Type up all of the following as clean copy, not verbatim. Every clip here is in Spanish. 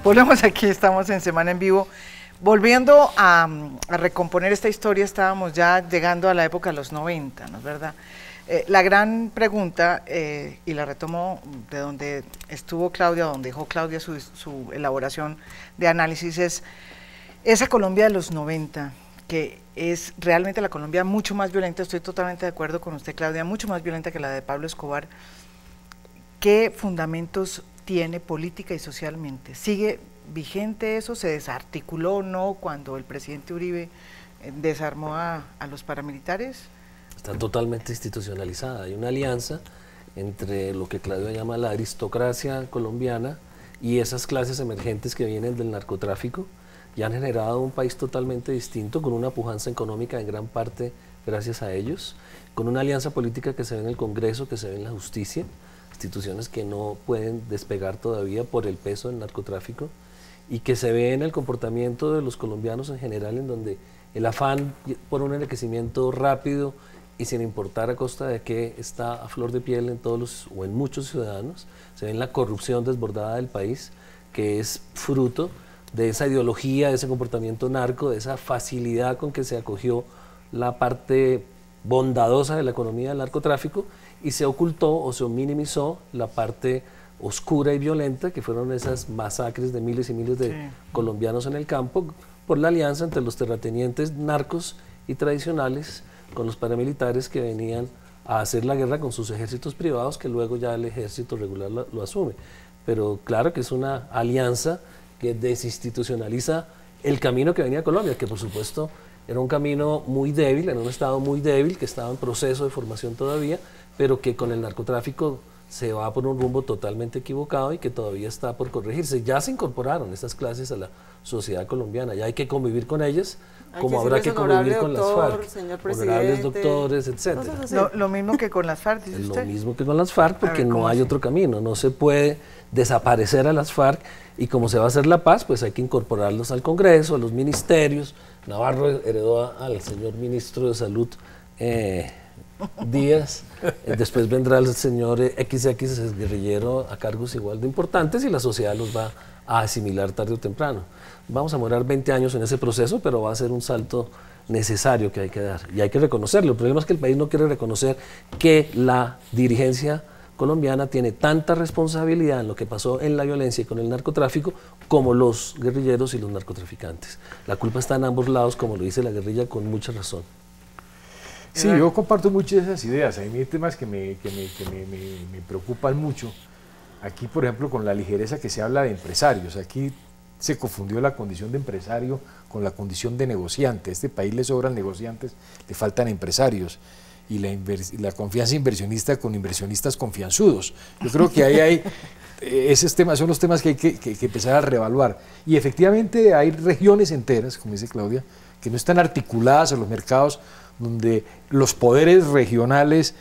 Volvemos aquí, estamos en Semana en Vivo. Volviendo a recomponer esta historia, estábamos ya llegando a la época de los 90, ¿no es verdad? La gran pregunta, y la retomo de donde estuvo Claudia, donde dejó Claudia su elaboración de análisis, es esa Colombia de los 90, que es realmente la Colombia mucho más violenta, estoy totalmente de acuerdo con usted, Claudia, mucho más violenta que la de Pablo Escobar. ¿Qué fundamentos tiene política y socialmente? ¿Sigue vigente eso? ¿Se desarticuló o no cuando el presidente Uribe desarmó a los paramilitares? Está totalmente institucionalizada. Hay una alianza entre lo que Claudia llama la aristocracia colombiana y esas clases emergentes que vienen del narcotráfico y han generado un país totalmente distinto, con una pujanza económica en gran parte gracias a ellos, con una alianza política que se ve en el Congreso, que se ve en la justicia, instituciones que no pueden despegar todavía por el peso del narcotráfico, y que se ve en el comportamiento de los colombianos en general, en donde el afán por un enriquecimiento rápido y sin importar a costa de qué está a flor de piel en todos los, o en muchos ciudadanos. Se ve en la corrupción desbordada del país, que es fruto de esa ideología, de ese comportamiento narco, de esa facilidad con que se acogió la parte bondadosa de la economía del narcotráfico y se ocultó o se minimizó la parte oscura y violenta, que fueron esas masacres de miles y miles de colombianos en el campo, por la alianza entre los terratenientes narcos y tradicionales con los paramilitares que venían a hacer la guerra con sus ejércitos privados, que luego ya el ejército regular lo asume. Pero claro que es una alianza que desinstitucionaliza el camino que venía Colombia, que por supuesto era un camino muy débil, en un estado muy débil, que estaba en proceso de formación todavía, pero que con el narcotráfico se va por un rumbo totalmente equivocado y que todavía está por corregirse. Ya se incorporaron estas clases a la sociedad colombiana, ya hay que convivir con ellas, como habrá que convivir con las FARC, honorables doctores, etc. Lo mismo que con las FARC, dice usted. Lo mismo que con las FARC, porque no hay otro camino, no se puede desaparecer a las FARC, y como se va a hacer la paz, pues hay que incorporarlos al Congreso, a los ministerios. Navarro heredó al señor ministro de Salud, Díaz, después vendrá el señor XX guerrillero a cargos igual de importantes, y la sociedad los va a asimilar tarde o temprano. Vamos a demorar 20 años en ese proceso, pero va a ser un salto necesario que hay que dar, y hay que reconocerlo. El problema es que el país no quiere reconocer que la dirigencia colombiana tiene tanta responsabilidad en lo que pasó en la violencia y con el narcotráfico como los guerrilleros y los narcotraficantes. La culpa está en ambos lados, como lo dice la guerrilla con mucha razón. Sí, yo comparto muchas de esas ideas. Hay temas que me preocupan mucho. Aquí, por ejemplo, con la ligereza que se habla de empresarios. Aquí se confundió la condición de empresario con la condición de negociante. A este país le sobran negociantes, le faltan empresarios. Y la confianza inversionista con inversionistas confianzudos. Yo creo que ahí hay, esos temas son los temas que hay que empezar a reevaluar. Y efectivamente hay regiones enteras, como dice Claudia, que no están articuladas a los mercados, donde los poderes regionales,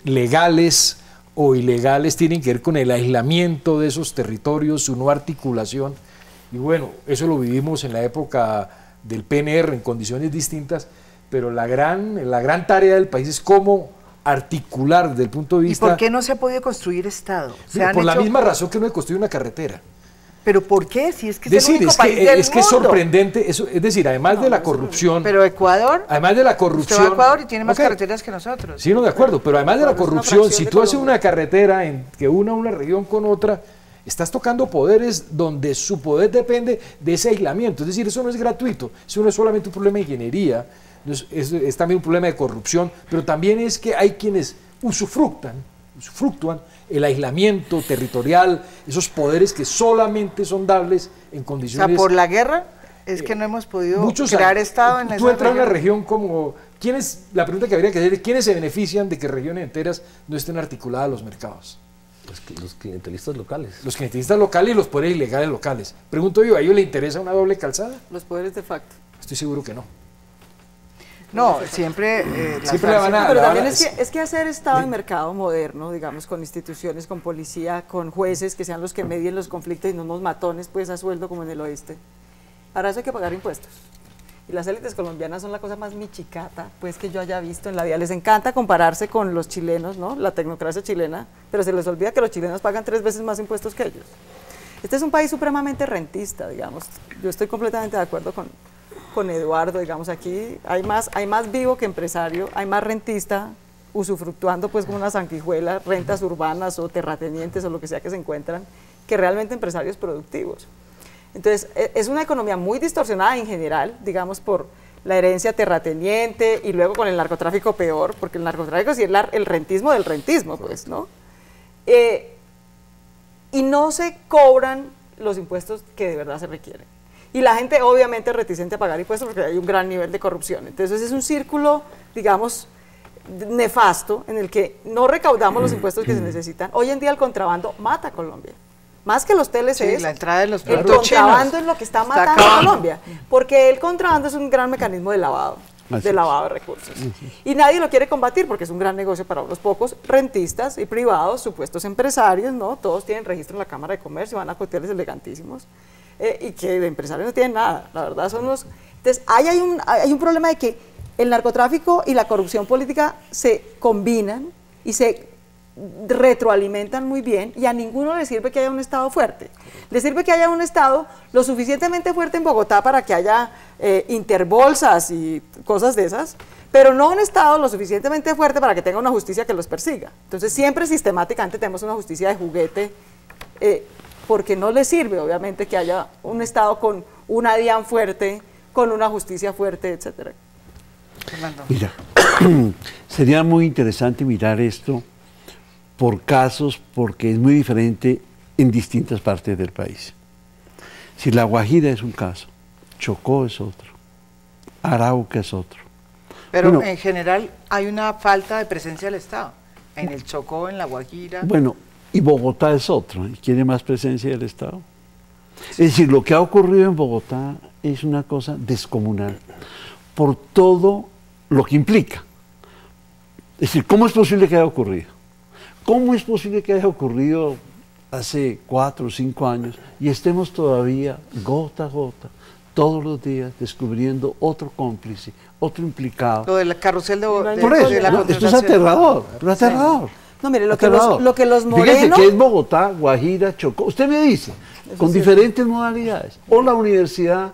legales o ilegales, tienen que ver con el aislamiento de esos territorios, su no articulación. Y bueno, eso lo vivimos en la época del PNR en condiciones distintas, pero la gran tarea del país es cómo articular desde el punto de vista... ¿Y por qué no se ha podido construir Estado? Por la misma razón que no se construye una carretera. ¿Pero por qué? Si es que es el único país del mundo. Es que es sorprendente, eso, es decir, además de la corrupción... Pero Ecuador... Además de la corrupción... Usted va a Ecuador y tiene más carreteras que nosotros. Sí, no, de acuerdo, pero además de la corrupción, si tú haces una carretera que una región con otra, estás tocando poderes donde su poder depende de ese aislamiento. Es decir, eso no es gratuito, eso no es solamente un problema de ingeniería, es también un problema de corrupción, pero también es que hay quienes usufructúan el aislamiento territorial, esos poderes que solamente son dables en condiciones... O sea, por la guerra es que no hemos podido crear Estado en esa región. Tú entras a una región como... la pregunta que habría que hacer es, ¿quiénes se benefician de que regiones enteras no estén articuladas a los mercados? Los clientelistas locales. Los clientelistas locales y los poderes ilegales locales. Pregunto yo, ¿a ellos les interesa una doble calzada? Los poderes de facto. Estoy seguro que no. No, siempre la van a... Pero también es que hacer Estado en mercado moderno, digamos, con instituciones, con policía, con jueces que sean los que medien los conflictos y no unos matones pues a sueldo como en el oeste. Para eso hay que pagar impuestos. Y las élites colombianas son la cosa más michicata pues que yo haya visto en la vida. Les encanta compararse con los chilenos, ¿no? La tecnocracia chilena, pero se les olvida que los chilenos pagan 3 veces más impuestos que ellos. Este es un país supremamente rentista, digamos. Yo estoy completamente de acuerdo con Eduardo, digamos, aquí hay más vivo que empresario, hay más rentista usufructuando pues como una sanguijuela, rentas urbanas o terratenientes o lo que sea que se encuentran, que realmente empresarios productivos. Entonces, es una economía muy distorsionada en general, digamos, por la herencia terrateniente y luego con el narcotráfico peor, porque el narcotráfico sí es el rentismo del rentismo, pues, ¿no? Y no se cobran los impuestos que de verdad se requieren. Y la gente obviamente es reticente a pagar impuestos porque hay un gran nivel de corrupción. Entonces es un círculo, digamos, nefasto en el que no recaudamos los impuestos que se necesitan. Hoy en día el contrabando mata a Colombia. Más que los TLCs, sí, la entrada de los el contrabando es lo que está matando a Colombia, porque el contrabando es un gran mecanismo de lavado de recursos. Y nadie lo quiere combatir porque es un gran negocio para unos pocos rentistas y privados, supuestos empresarios, ¿no? Todos tienen registro en la Cámara de Comercio, van a hoteles elegantísimos, y que de empresarios no tienen nada, la verdad son los... Entonces, hay un problema de que el narcotráfico y la corrupción política se combinan y se retroalimentan muy bien, y a ninguno le sirve que haya un Estado fuerte. Le sirve que haya un Estado lo suficientemente fuerte en Bogotá para que haya interbolsas y cosas de esas, pero no un Estado lo suficientemente fuerte para que tenga una justicia que los persiga. Entonces siempre sistemáticamente tenemos una justicia de juguete, porque no le sirve obviamente que haya un Estado con una DIAN fuerte, con una justicia fuerte, etcétera. Mira, sería muy interesante mirar esto por casos, porque es muy diferente en distintas partes del país. Si La Guajira es un caso, Chocó es otro, Arauca es otro. Pero bueno, en general hay una falta de presencia del Estado, en el Chocó, en La Guajira. Bueno, y Bogotá es otro, y quiere más presencia del Estado. Es decir, lo que ha ocurrido en Bogotá es una cosa descomunal, por todo lo que implica. Es decir, ¿cómo es posible que haya ocurrido? ¿Cómo es posible que haya ocurrido hace 4 o 5 años y estemos todavía gota a gota, todos los días, descubriendo otro cómplice, otro implicado? Lo del carrusel de Por eso, la esto es aterrador, pero aterrador. No, mire, lo que los morenos... Fíjese que es Bogotá, Guajira, Chocó, usted me dice, con diferentes modalidades, o la Universidad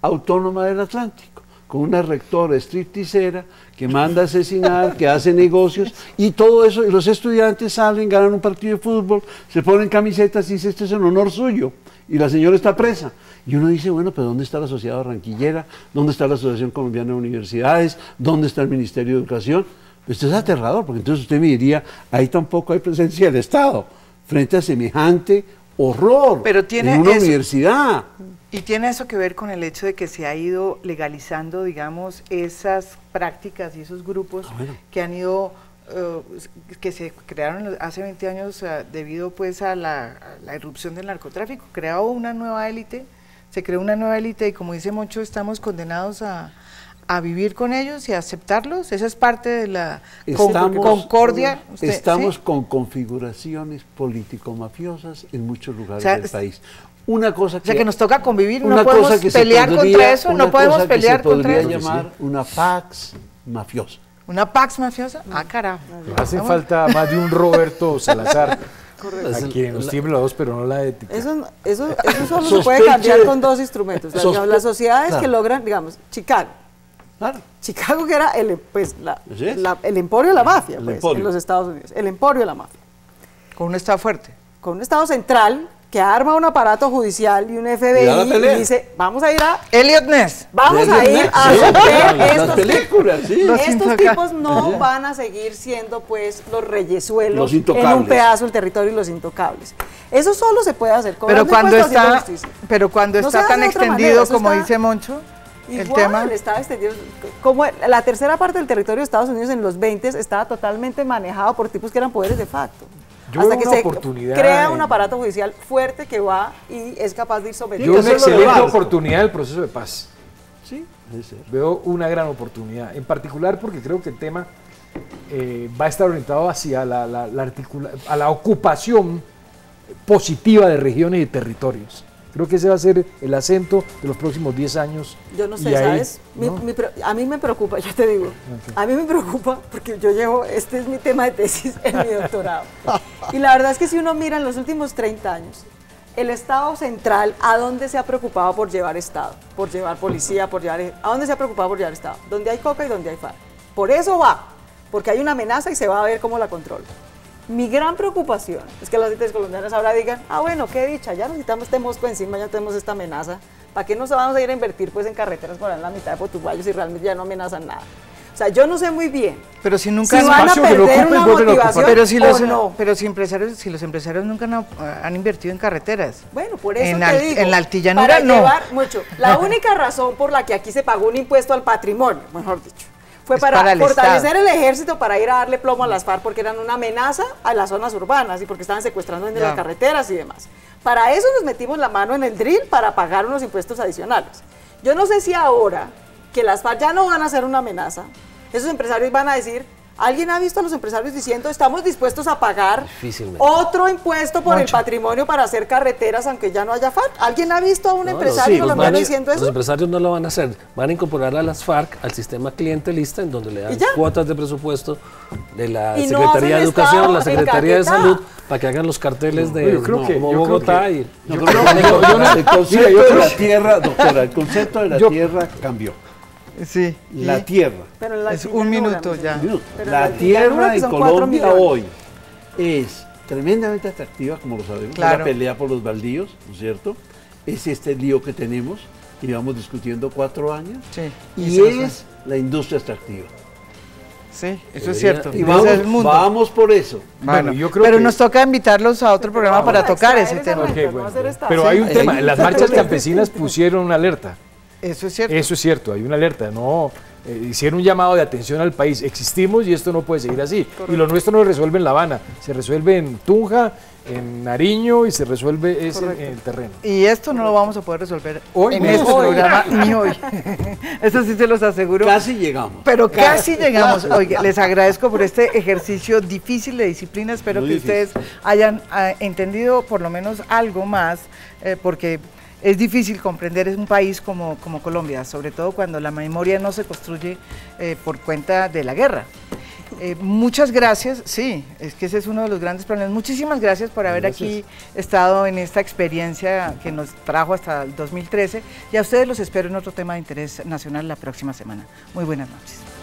Autónoma del Atlántico, con una rectora stripteasera que manda a asesinar, que hace negocios, y todo eso, y los estudiantes salen, ganan un partido de fútbol, se ponen camisetas y dicen, esto es en honor suyo, y la señora está presa. Y uno dice, bueno, pero ¿dónde está la Sociedad Barranquillera? ¿Dónde está la Asociación Colombiana de Universidades? ¿Dónde está el Ministerio de Educación? Esto es aterrador, porque entonces usted me diría, ahí tampoco hay presencia del Estado, frente a semejante horror en una universidad. Y tiene eso que ver con el hecho de que se ha ido legalizando, digamos, esas prácticas y esos grupos que han ido, que se crearon hace 20 años debido pues a la irrupción del narcotráfico. Creó una nueva élite, se creó una nueva élite y como dice Moncho, estamos condenados a vivir con ellos y a aceptarlos. Esa es parte de la concordia. Estamos con configuraciones político-mafiosas en muchos lugares del país. Una cosa que, que nos toca convivir, no podemos pelear contra eso, no podemos pelear contra eso. Se podría llamar una pax mafiosa. ¿Una pax mafiosa? Ah, carajo. Hace falta más de un Roberto Salazar, a quien nos tiembla la voz, pero no la ética. Eso solo se puede cambiar con 2 instrumentos. Las sociedades que logran, digamos, Chicago. Claro. Chicago, que era el emporio de la mafia en los Estados Unidos, el emporio de la mafia. Con un Estado fuerte. Con un Estado central que arma un aparato judicial y un FBI y dice, vamos a ir a... Elliot Ness. Vamos a ir a romper estos películas, estos tipos no van a seguir siendo pues los reyesuelos en un pedazo del territorio y los intocables. Eso solo se puede hacer con pero cuando está tan extendido como dice Moncho, el tema estaba extendido, como la tercera parte del territorio de Estados Unidos en los 20 estaba totalmente manejado por tipos que eran poderes de facto. Hasta que se crea un aparato judicial fuerte que va y es capaz de ir sometiendo. Yo veo una excelente oportunidad del proceso de paz. Sí, veo una gran oportunidad, en particular porque creo que el tema va a estar orientado hacia a la ocupación positiva de regiones y territorios. Creo que ese va a ser el acento de los próximos 10 años. Yo no sé, ¿sabes? ¿No? A mí me preocupa, yo te digo, a mí me preocupa porque yo llevo, este es mi tema de tesis en mi doctorado. Y la verdad es que si uno mira en los últimos 30 años, el Estado central, ¿a dónde se ha preocupado por llevar Estado? Por llevar policía, ¿a dónde se ha preocupado por llevar Estado? Donde hay coca y donde hay FARC. Por eso va, porque hay una amenaza y se va a ver cómo la controla. Mi gran preocupación es que las élites colombianas ahora digan, ah bueno, qué dicha, ya nos quitamos este mosco encima, ya tenemos esta amenaza, ¿para qué nos vamos a ir a invertir pues en carreteras por ahí en la mitad de Potuguayo si realmente ya no amenazan nada? O sea, yo no sé muy bien. Pero si nunca si van a perder una motivación pero si los empresarios nunca han invertido en carreteras. Bueno, por eso te digo. En la altillanura no. La única razón por la que aquí se pagó un impuesto al patrimonio, mejor dicho, fue para fortalecer el ejército, para ir a darle plomo a las FARC, porque eran una amenaza a las zonas urbanas y porque estaban secuestrando en las carreteras y demás. Para eso nos metimos la mano en el drill, para pagar unos impuestos adicionales. Yo no sé si ahora que las FARC ya no van a ser una amenaza, esos empresarios van a decir, ¿alguien ha visto a los empresarios diciendo estamos dispuestos a pagar otro impuesto por el patrimonio para hacer carreteras aunque ya no haya FARC? ¿Alguien ha visto a un empresario colombiano diciendo eso? Los empresarios no lo van a hacer, van a incorporar a las FARC al sistema clientelista en donde le dan cuotas de presupuesto de la Secretaría de Educación, la Secretaría de Salud, para que hagan los carteles de Bogotá. El concepto de la tierra, doctora, el concepto de la tierra cambió. Sí. La tierra. Pero es un minuto ya. La tierra en Colombia hoy es tremendamente atractiva, como lo sabemos, la pelea por los baldíos, ¿no es cierto? Es este lío que tenemos, y llevamos discutiendo 4 años, y es la industria extractiva. Sí, eso es cierto. Y vamos por eso. Bueno, yo creo pero nos toca invitarlos a otro programa para tocar ese tema. Pero hay un tema, las marchas campesinas pusieron una alerta. Eso es cierto. Eso es cierto, hay una alerta, no hicieron un llamado de atención al país. Existimos y esto no puede seguir así. Correcto. Y lo nuestro no se resuelve en La Habana, se resuelve en Tunja, en Nariño y se resuelve en el terreno. Y esto no lo vamos a poder resolver hoy en este programa ni hoy. Eso sí se los aseguro. Casi llegamos. Pero casi llegamos. Oiga, les agradezco por este ejercicio difícil de disciplina. Espero que ustedes hayan entendido por lo menos algo más, porque es difícil comprender un país como Colombia, sobre todo cuando la memoria no se construye por cuenta de la guerra. Muchas gracias, sí, es que ese es uno de los grandes problemas. Muchísimas gracias por haber aquí estado en esta experiencia que nos trajo hasta el 2013, y a ustedes los espero en otro tema de interés nacional la próxima semana. Muy buenas noches.